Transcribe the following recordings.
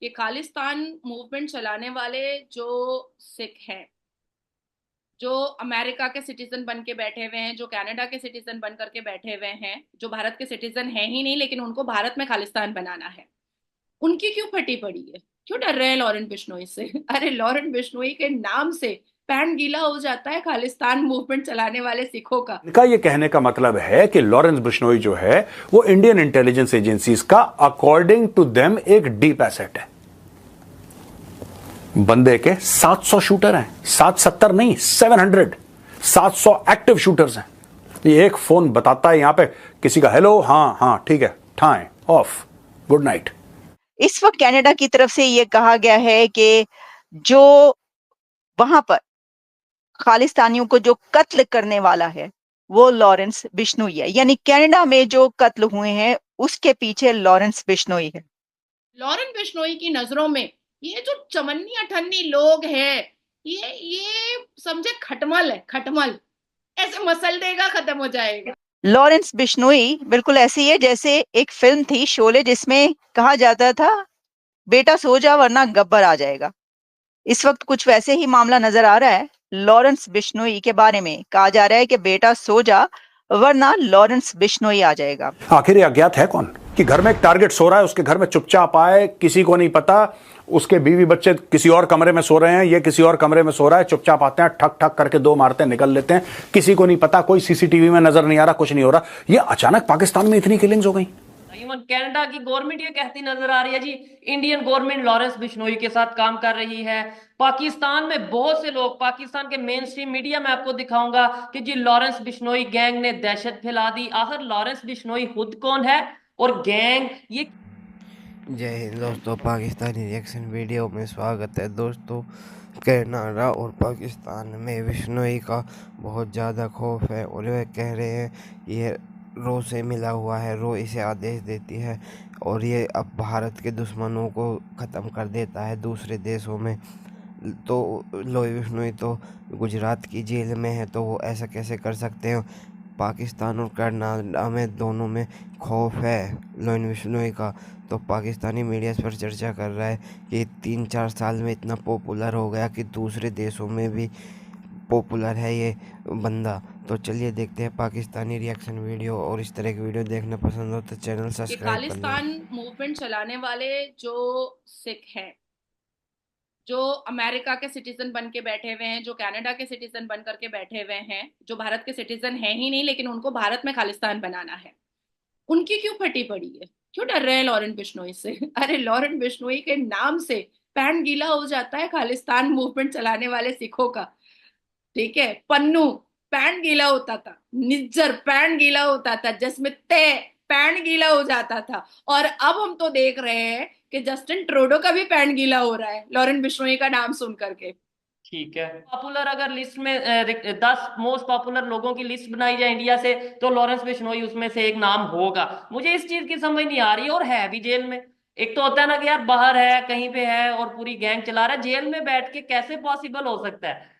कि खालिस्तान मूवमेंट चलाने वाले जो सिख हैं, जो अमेरिका के सिटीजन बन के बैठे हुए हैं, जो कनाडा के सिटीजन बन करके बैठे हुए हैं, जो भारत के सिटीजन हैं ही नहीं लेकिन उनको भारत में खालिस्तान बनाना है, उनकी क्यों फटी पड़ी है? क्यों डर रहे हैं लॉरेंट बिश्नोई से? अरे लॉरेंट बिश्नोई के नाम से पैंट गीला हो जाता है खालिस्तान मूवमेंट चलाने वाले सिखों का। इनका ये कहने का मतलब है कि लॉरेंस बिश्नोई जो है वो इंडियन इंटेलिजेंस एजेंसीज का अकॉर्डिंग टू देम एक डीप एसेट है। बंदे के 700 शूटर हैं, 770 नहीं 700, 700 एक्टिव शूटर्स हैं। ये एक फोन बताता है यहां पे किसी का, हेलो, हाँ हाँ ठीक है, ठाए ऑफ, गुड नाइट। इस वक्त कनाडा की तरफ से ये कहा गया है कि जो वहां पर खालिस्तानियों को जो कत्ल करने वाला है वो लॉरेंस बिश्नोई है, यानी कनाडा में जो कत्ल हुए हैं उसके पीछे लॉरेंस बिश्नोई है। लॉरेंट बिश्नोई की नजरों में ये जो चमन्नी अठन्नी लोग हैं, ये समझे खटमल है, खटमल। ऐसे मसल देगा खत्म हो जाएगा। लॉरेंस बिश्नोई बिल्कुल ऐसी है जैसे एक फिल्म थी शोले जिसमें कहा जाता था बेटा सो जा वरना गब्बर आ जाएगा। इस वक्त कुछ वैसे ही मामला नजर आ रहा है। लॉरेंस बिश्नोई के बारे में कहा जा रहा है कि बेटा सो जा वरना लॉरेंस बिश्नोई आ जाएगा। आखिर ये अज्ञात है कौन कि घर में एक टारगेट सो रहा है, उसके घर में चुपचाप आए, किसी को नहीं पता, उसके बीवी बच्चे किसी और कमरे में सो रहे हैं, ये किसी और कमरे में सो रहा है, चुपचाप आते हैं, ठक ठक करके दो मारते हैं, निकल लेते हैं, किसी को नहीं पता, कोई सीसीटीवी में नजर नहीं आ रहा, कुछ नहीं हो रहा। ये अचानक पाकिस्तान में इतनी किलिंग्स हो गई। इवन कनाडा की गवर्नमेंट ये कहती नजर आ रही है जी, इंडियन गवर्नमेंट लॉरेंस बिश्नोई के साथ काम कर रही है। पाकिस्तान में बहुत से लोग, पाकिस्तान के मेन स्ट्रीम मीडिया में आपको दिखाऊंगा कि जी लॉरेंस बिश्नोई गैंग ने दहशत फैला दी। आखिर लॉरेंस बिश्नोई खुद कौन है और गैंग ये। जय हिंद दोस्तों, पाकिस्तानी रिएक्शन वीडियो में स्वागत है। दोस्तों, कनाडा और पाकिस्तान में बिश्नोई का बहुत ज़्यादा खौफ है और वे कह रहे हैं ये रो से मिला हुआ है, रो इसे आदेश देती है और ये अब भारत के दुश्मनों को ख़त्म कर देता है दूसरे देशों में। तो लॉरेंस बिश्नोई तो गुजरात की जेल में है, तो वो ऐसा कैसे कर सकते हैं? पाकिस्तान और कनाडा में दोनों में खौफ है लॉरेंस बिश्नोई का। तो पाकिस्तानी मीडिया इस पर चर्चा कर रहा है कि 3-4 साल में इतना पॉपुलर हो गया कि दूसरे देशों में भी पॉपुलर है ये बंदा। तो चलिए देखते हैं पाकिस्तानी रिएक्शन वीडियो, और इस तरह की वीडियो देखना पसंद हो तो चैनल सब्सक्राइब कर लें। खालिस्तान मूवमेंट चलाने वाले जो सिख हैं, जो अमेरिका के सिटीजन बन के बैठे हुए हैं, जो कनाडा के सिटीजन बन करके बैठे हुए हैं, जो भारत के सिटीजन हैं ही नहीं लेकिन उनको भारत में खालिस्तान बनाना है, उनकी क्यों फटी पड़ी है? क्यों डर रहे हैं लॉरेंट बिश्नोई से? अरे लॉरेंट बिश्नोई के नाम से पैंट गीला हो जाता है खालिस्तान मूवमेंट चलाने वाले सिखों का। ठीक है, पन्नू पैंट गीला होता था, निज्जर पैंट गीला होता था, जिसमें तय पैंट गीला हो जाता था, और अब हम तो देख रहे हैं कि जस्टिन ट्रूडो का भी पैंट गीला हो रहा है लॉरेंट बिश्नोई का नाम सुन करके। ठीक है, पॉपुलर अगर लिस्ट में 10 मोस्ट पॉपुलर लोगों की लिस्ट बनाई जाए इंडिया से तो लॉरेंस बिश्नोई उसमें से एक नाम होगा। मुझे इस चीज की समझ नहीं आ रही, और है भी जेल में। एक तो होता है ना कि यार बाहर है, कहीं पे है और पूरी गैंग चला रहा है, जेल में बैठ के कैसे पॉसिबल हो सकता है?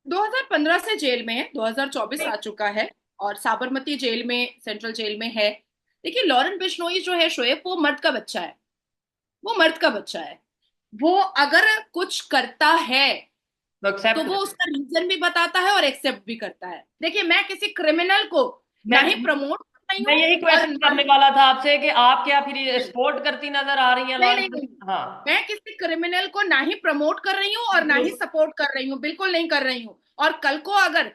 2015 से जेल में है, 2024 आ चुका है और साबरमती जेल में, सेंट्रल जेल में है। देखिए लॉरेंट बिश्नोई जो है शोएब, वो मर्द का बच्चा है, वो मर्द का बच्चा है। वो अगर कुछ करता है तो वो उसका रीजन भी बताता है और एक्सेप्ट भी करता है। देखिए मैं किसी क्रिमिनल को ना ही प्रमोट कर रही मैं यही हूँ क्वेश्चन करने वाला था आपसे कि आप क्या फिर सपोर्ट करती नजर आ रही हैं नहीं, लॉरेंस? नहीं, हाँ, मैं किसी क्रिमिनल को ना ही प्रमोट कर रही हूँ और ना ही सपोर्ट कर रही हूँ, बिल्कुल नहीं कर रही हूँ। और कल को अगर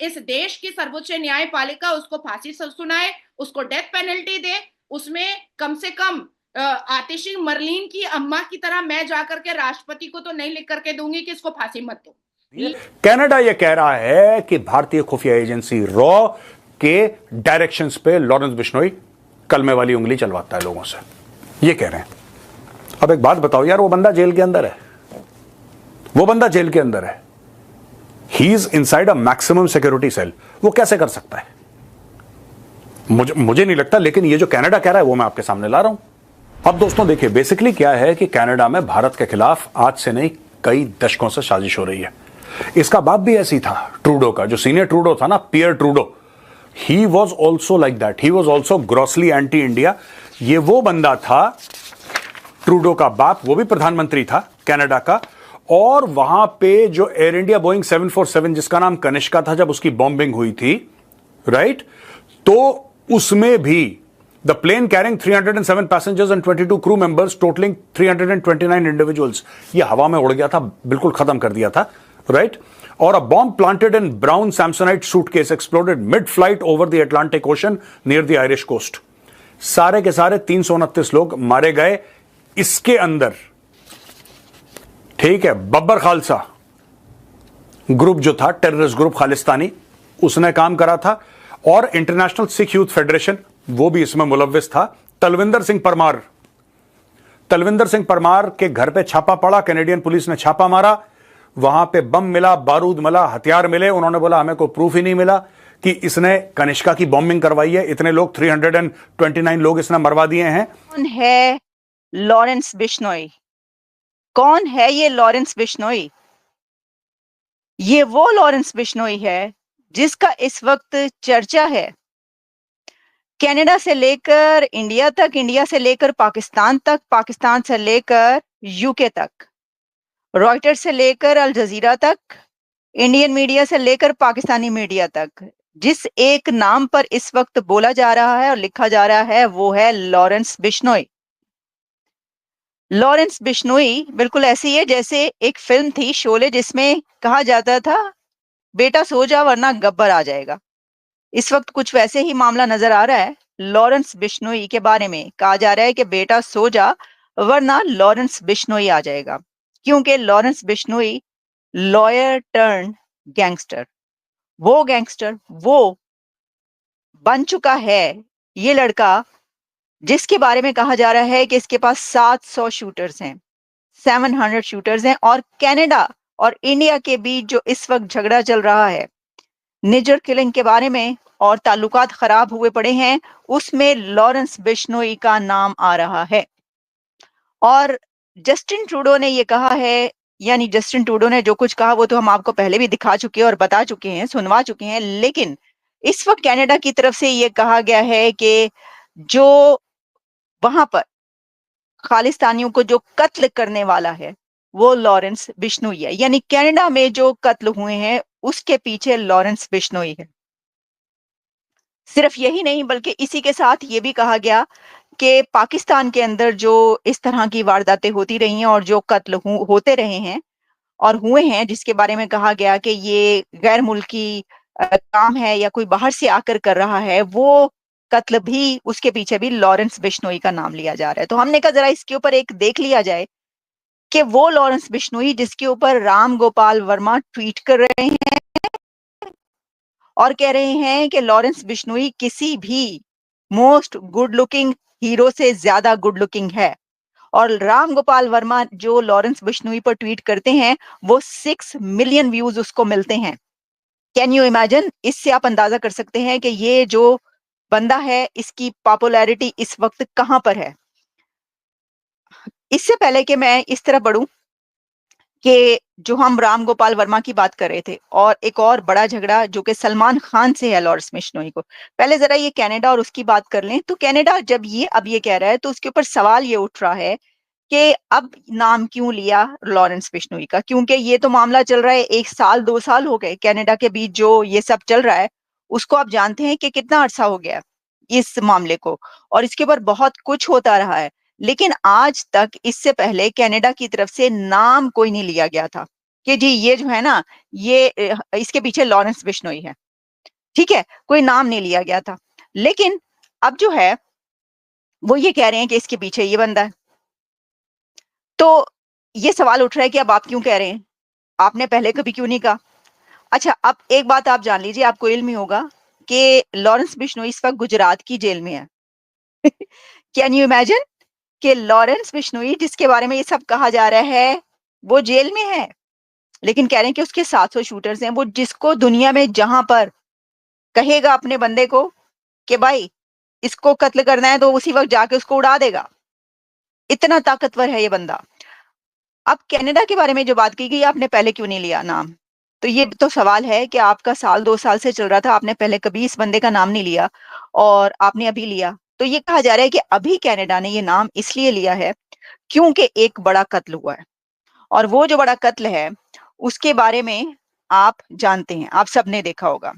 इस देश की सर्वोच्च न्यायपालिका उसको फांसी सुनाए, उसको डेथ पेनल्टी दे, उसमें कम से कम आतिशी मरलीन की अम्मा की तरह मैं जाकर के राष्ट्रपति को तो नहीं लिख करके दूंगी कि इसको फांसी मत दो। कनाडा यह कह रहा है कि भारतीय खुफिया एजेंसी रॉ के डायरेक्शंस पे लॉरेंस बिश्नोई कलमे वाली उंगली चलवाता है लोगों से, ये कह रहे हैं। अब एक बात बताओ यार, वो बंदा जेल के अंदर है, वो बंदा जेल के अंदर है, he is inside a maximum security cell, वो कैसे कर सकता है? मुझे नहीं लगता, लेकिन ये जो कनाडा कह रहा है वो मैं आपके सामने ला रहा हूं। अब दोस्तों देखिए, बेसिकली क्या है कि कनाडा में भारत के खिलाफ आज से नहीं कई दशकों से साजिश हो रही है। इसका बाप भी ऐसी था, ट्रूडो का, जो सीनियर ट्रूडो था ना, Pierre Trudeau, he was also like that, he was also grossly anti India. ये वो बंदा था ट्रूडो का बाप, वो भी प्रधानमंत्री था कनाडा का। और वहां पे जो एयर इंडिया बोइंग 747 जिसका नाम कनिष्का था, जब उसकी बॉम्बिंग हुई थी, राइट, तो उसमें भी the plane carrying 307 passengers and 22 crew members totalling 329 individuals, ये हवा में उड़ गया था, बिल्कुल खत्म कर दिया था, राइट। और a bomb planted in brown Samsonite suitcase exploded mid flight over the Atlantic Ocean near the Irish coast. सारे के सारे 329 लोग मारे गए। इसके अंदर, ठीक है, बब्बर खालसा ग्रुप जो था, टेररिस्ट ग्रुप खालिस्तानी, उसने काम करा था। और इंटरनेशनल सिख यूथ फेडरेशन, वो भी इसमें मुलव्विस था। तलविंदर सिंह परमार के घर पे छापा पड़ा, कैनेडियन पुलिस ने छापा मारा, वहां पे बम मिला, बारूद मिला, हथियार मिले। उन्होंने बोला हमें कोई प्रूफ ही नहीं मिला कि इसने कनिष्का की बॉम्बिंग करवाई है। इतने लोग 329 लोग इसने मरवा दिए हैं। कौन है लॉरेंस बिश्नोई? कौन है ये लॉरेंस बिश्नोई? ये वो लॉरेंस बिश्नोई है जिसका इस वक्त चर्चा है कनाडा से लेकर इंडिया तक, इंडिया से लेकर पाकिस्तान तक, पाकिस्तान से लेकर यूके तक, रॉयटर्स से लेकर अल जजीरा तक, इंडियन मीडिया से लेकर पाकिस्तानी मीडिया तक। जिस एक नाम पर इस वक्त बोला जा रहा है और लिखा जा रहा है वो है लॉरेंस बिश्नोई। लॉरेंस बिश्नोई बिल्कुल ऐसी है जैसे एक फिल्म थी शोले, जिसमें कहा जाता था बेटा सो जा वरना गब्बर आ जाएगा। इस वक्त कुछ वैसे ही मामला नजर आ रहा है। लॉरेंस बिश्नोई के बारे में कहा जा रहा है कि बेटा सो जा वरना लॉरेंस बिश्नोई आ जाएगा, क्योंकि Lawrence Bishnoi lawyer turn gangster, वो गैंगस्टर वो बन चुका है ये लड़का, जिसके बारे में कहा जा रहा है कि इसके पास 700 शूटर्स हैं, 700 शूटर्स हैं। और कनाडा और इंडिया के बीच जो इस वक्त झगड़ा चल रहा है निजर किलिंग के बारे में और ताल्लुकात खराब हुए पड़े हैं, उसमें लॉरेंस बिश्नोई का नाम आ रहा है। और जस्टिन ट्रूडो ने ये कहा है, यानी जस्टिन ट्रूडो ने जो कुछ कहा वो तो हम आपको पहले भी दिखा चुके हैं और बता चुके हैं, सुनवा चुके हैं। लेकिन इस वक्त कनाडा की तरफ से ये कहा गया है कि जो वहां पर खालिस्तानियों को जो कत्ल करने वाला है वो लॉरेंस बिश्नोई है। यानी कनाडा में जो कत्ल हुए हैं उसके पीछे लॉरेंस बिश्नोई है। सिर्फ यही नहीं, बल्कि इसी के साथ ये भी कहा गया कि पाकिस्तान के अंदर जो इस तरह की वारदातें होती रही हैं और जो कत्ल होते रहे हैं और हुए हैं, जिसके बारे में कहा गया कि ये गैर मुल्की काम है या कोई बाहर से आकर कर रहा है, वो कत्ल भी, उसके पीछे भी लॉरेंस बिश्नोई का नाम लिया जा रहा है। तो हमने कहा जरा इसके ऊपर एक देख लिया जाए कि वो लॉरेंस बिश्नोई जिसके ऊपर राम गोपाल वर्मा ट्वीट कर रहे हैं और कह रहे हैं कि लॉरेंस बिश्नोई किसी भी मोस्ट गुड लुकिंग हीरो से ज्यादा गुड लुकिंग है। और राम गोपाल वर्मा जो लॉरेंस बिश्नोई पर ट्वीट करते हैं वो 6 मिलियन व्यूज उसको मिलते हैं। Can you imagine? इससे आप अंदाजा कर सकते हैं कि ये जो बंदा है इसकी पॉपुलैरिटी इस वक्त कहां पर है। इससे पहले कि मैं इस तरह बढ़ूं कि जो हम राम गोपाल वर्मा की बात कर रहे थे और एक और बड़ा झगड़ा जो कि सलमान खान से है लॉरेंस बिश्नोई को, पहले जरा ये कनाडा और उसकी बात कर लें। तो कनाडा जब ये अब ये कह रहा है तो उसके ऊपर सवाल ये उठ रहा है कि अब नाम क्यों लिया लॉरेंस बिश्नोई का, क्योंकि ये तो मामला चल रहा है 1 साल 2 साल हो गए कनाडा के बीच जो ये सब चल रहा है, उसको आप जानते हैं कि कितना अरसा हो गया इस मामले को, और इसके ऊपर बहुत कुछ होता रहा है। लेकिन आज तक इससे पहले कनाडा की तरफ से नाम कोई नहीं लिया गया था कि जी ये जो है ना, ये इसके पीछे लॉरेंस बिश्नोई है, ठीक है, कोई नाम नहीं लिया गया था। लेकिन अब जो है वो ये कह रहे हैं कि इसके पीछे ये बंदा है। तो ये सवाल उठ रहा है कि अब आप क्यों कह रहे हैं, आपने पहले कभी क्यों नहीं कहा? अच्छा, अब एक बात आप जान लीजिए, आपको इल्म ही होगा कि लॉरेंस बिश्नोई इस वक्त गुजरात की जेल में है। कैन यू इमेजिन कि लॉरेंस बिश्नोई जिसके बारे में ये सब कहा जा रहा है वो जेल में है, लेकिन कह रहे हैं कि उसके 700 शूटर्स हैं। वो जिसको दुनिया में जहां पर कहेगा अपने बंदे को कि भाई इसको कत्ल करना है तो उसी वक्त जाके उसको उड़ा देगा, इतना ताकतवर है ये बंदा। अब कनाडा के बारे में जो बात की गई, आपने पहले क्यों नहीं लिया नाम? तो ये तो सवाल है कि आपका साल 2 साल से चल रहा था, आपने पहले कभी इस बंदे का नाम नहीं लिया और आपने अभी लिया। तो ये कहा जा रहा है कि अभी कनाडा ने ये नाम इसलिए लिया है क्योंकि एक बड़ा कत्ल हुआ है, और वो जो बड़ा कत्ल है उसके बारे में आप जानते हैं, आप सबने देखा होगा।